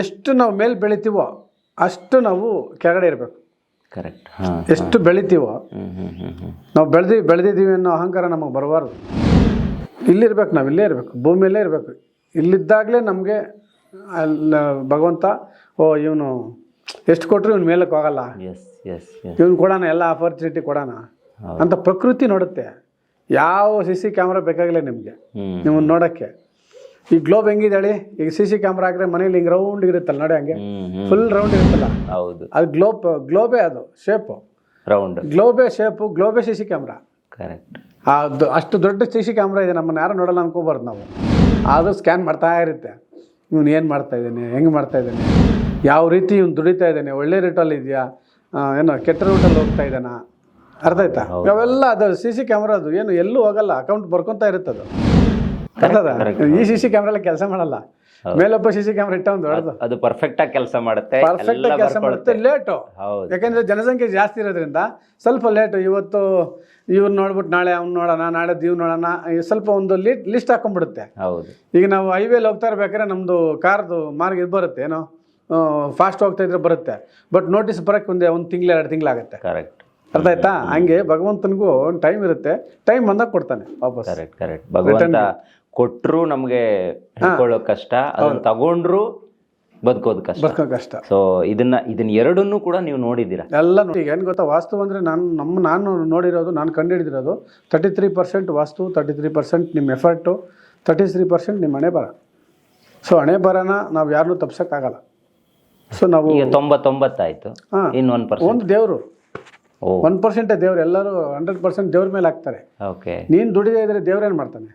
ಎಷ್ಟು ನಾವು ಮೇಲೆ ಬೆಳಿತೀವೋ ಅಷ್ಟು ನಾವು ಕೆಳಗಡೆ ಇರಬೇಕು. ಕರೆಕ್ಟ್. ಎಷ್ಟು ಬೆಳಿತೀವೋ ನಾವು ಬೆಳೆದಿದ್ದೀವಿ ಅನ್ನೋ ಅಹಂಕಾರ ನಮಗೆ ಬರಬಾರ್ದು. ಇಲ್ಲಿರ್ಬೇಕು, ನಾವು ಇಲ್ಲೇ ಇರಬೇಕು, ಭೂಮಿಯಲ್ಲೇ ಇರಬೇಕು. ಇಲ್ಲಿದ್ದಾಗಲೇ ನಮಗೆ ಭಗವಂತ ಇವನು ಎಷ್ಟು ಕೊಟ್ಟರು ಇವ್ನ ಮೇಲಕ್ಕೆ ಹೋಗಲ್ಲ, ಇವ್ನು ಕೊಡೋಣ, ಎಲ್ಲ ಆಪರ್ಚುನಿಟಿ ಕೊಡೋಣ ಅಂತ ಪ್ರಕೃತಿ ನೋಡುತ್ತೆ. ಯಾವ CC ಕ್ಯಾಮ್ರಾ ಬೇಕಾಗಿಲ್ಲ ನಿಮಗೆ, ನಿಮ್ಮನ್ನು ನೋಡೋಕ್ಕೆ. ಈ ಗ್ಲೋಬ್ ಹೆಂಗಿದೆ ಹೇಳಿ, ಈಗ CC ಕ್ಯಾಮ್ರಾ ಹಾಕಿದ್ರೆ ಮನೇಲಿ ಹಿಂಗೆ ರೌಂಡ್ ಇರುತ್ತಲ್ಲ, ನೋಡಿ ಹಂಗೆ ಫುಲ್ ರೌಂಡ್ ಇರುತ್ತಲ್ಲ, ಅದು ಗ್ಲೋಬೇ, ಅದು ಶೇಪು ರೌಂಡ್, ಗ್ಲೋಬೇ ಶೇಪು, ಗ್ಲೋಬೇ CC ಕ್ಯಾಮ್ರಾ. ಕರೆಕ್ಟ್. ಅದು ಅಷ್ಟು ದೊಡ್ಡ CC ಕ್ಯಾಮ್ರಾ ಇದೆ, ನಮ್ಮನ್ನು ಯಾರು ನೋಡಲ್ಲ ಅನ್ಕೋಬಾರ್ದು ನಾವು. ಅದು ಸ್ಕ್ಯಾನ್ ಮಾಡ್ತಾ ಇರುತ್ತೆ, ಇವನು ಏನು ಮಾಡ್ತಾ ಇದ್ದಾನೆ, ಹೆಂಗೆ ಮಾಡ್ತಾ ಇದ್ದಾನೆ, ಯಾವ ರೀತಿ ಇವ್ನು ದುಡಿತಾ ಇದ್ದಾನೆ, ಒಳ್ಳೆ ರೂಟಲ್ಲಿ ಇದೆಯಾ, ಏನೋ ಕೆಟ್ಟ ರೂಟಲ್ಲಿ ಹೋಗ್ತಾ ಇದ್ದಾನ, ಅರ್ಥ ಆಯ್ತಾ? ಅವೆಲ್ಲ ಅದು CC ಕ್ಯಾಮ್ರಾ, ಅದು ಏನು ಎಲ್ಲೂ ಹೋಗಲ್ಲ, ಅಕೌಂಟ್ ಬರ್ಕೊತಾ ಇರುತ್ತೆ ಅದು. ಈ CC ಕ್ಯಾಮ್ರಾ ಎಲ್ಲ ಕೆಲಸ ಮಾಡಲ್ಲ. ಮೇಲೊಬ್ಬ CC ಕ್ಯಾಮ್ರಾ ಇಟ್ಟ ಒಂದು ದೊಡ್ಡದು, ಅದು ಪರ್ಫೆಕ್ಟ್ ಆಗಿ ಕೆಲಸ ಮಾಡುತ್ತೆ, ಕೆಲಸ ಮಾಡುತ್ತೆ. ಲೇಟು, ಯಾಕೆಂದ್ರೆ ಜನಸಂಖ್ಯೆ ಜಾಸ್ತಿ ಇರೋದ್ರಿಂದ ಸ್ವಲ್ಪ ಲೇಟು. ಇವತ್ತು ಇವ್ರು ನೋಡ್ಬಿಟ್ಟು ನಾಳೆ ಅವ್ನು ನೋಡೋಣ, ನಾಳೆ ಇವ್ನು ನೋಡೋಣ, ಸ್ವಲ್ಪ ಒಂದು ಲಿಸ್ಟ್ ಹಾಕೊಂಡ್ಬಿಡುತ್ತೆ. ಈಗ ನಾವು ಹೈವೇಲಿ ಹೋಗ್ತಾ ಇರ್ಬೇಕಾದ್ರೆ ನಮ್ಮದು ಕಾರ್ದು ಮಾರ್ಗ ಇದು ಬರುತ್ತೆ, ಏನೋ ಫಾಸ್ಟ್ ಹೋಗ್ತಾ ಇದ್ರೆ ಬರುತ್ತೆ, ಬಟ್ ನೋಟಿಸ್ ಬರೋಕ್ಕೆ ಒಂದು ತಿಂಗಳು 2 ತಿಂಗಳಾಗುತ್ತೆ. ಕರೆಕ್ಟ್. ಅರ್ಥ ಆಯ್ತಾ? ಹಂಗೆ ಭಗವಂತನಿಗೂ ಒಂದು ಟೈಮ್ ಇರುತ್ತೆ, ಟೈಮ್ ಬಂದಾಗ ಕೊಡ್ತಾನೆ ವಾಪಸ್. ಕರೆಕ್ಟ್. ಭಗವಂತ ಕೊಟ್ಟರು ನಮಗೆ ಹಿಡ್ಕೊಳ್ಳೋ ಕಷ್ಟ, ಅದನ್ನ ತಗೊಂಡ್ರು ಬದುಕೋದು ಕಷ್ಟ. ಸೊ ಇದನ್ನ ಎರಡನ್ನೂ ಕೂಡ ನೀವು ನೋಡಿದ್ದೀರಾ ಎಲ್ಲ. ಈಗ ಏನು ಗೊತ್ತಾ, ವಾಸ್ತು ಅಂದರೆ ನಾನು ನೋಡಿರೋದು, ನಾನು ಕಂಡುಹಿಡಿದಿರೋದು 33% ವಾಸ್ತು, 33% ನಿಮ್ಮ ಎಫರ್ಟು, 33% ನಿಮ್ಮ ಹಣೆ ಬರ. ಸೊ ಹಣೆ ಬರನ ನಾವು ಯಾರನ್ನೂ ತಪ್ಸೋಕ್ಕಾಗಲ್ಲ. ಸೊ ನಾವು 99 ಆಯಿತು, ಇನ್ನು 1% ಒಂದು ದೇವರು, 1% ದೇವ್ರು. ಎಲ್ಲರೂ 100% ದೇವ್ರ ಮೇಲೆ ಹಾಕ್ತಾರೆ. ಓಕೆ. ನೀನು ದುಡಿದೇ ಇದ್ರೆ ದೇವ್ರೇನು ಮಾಡ್ತಾನೆ?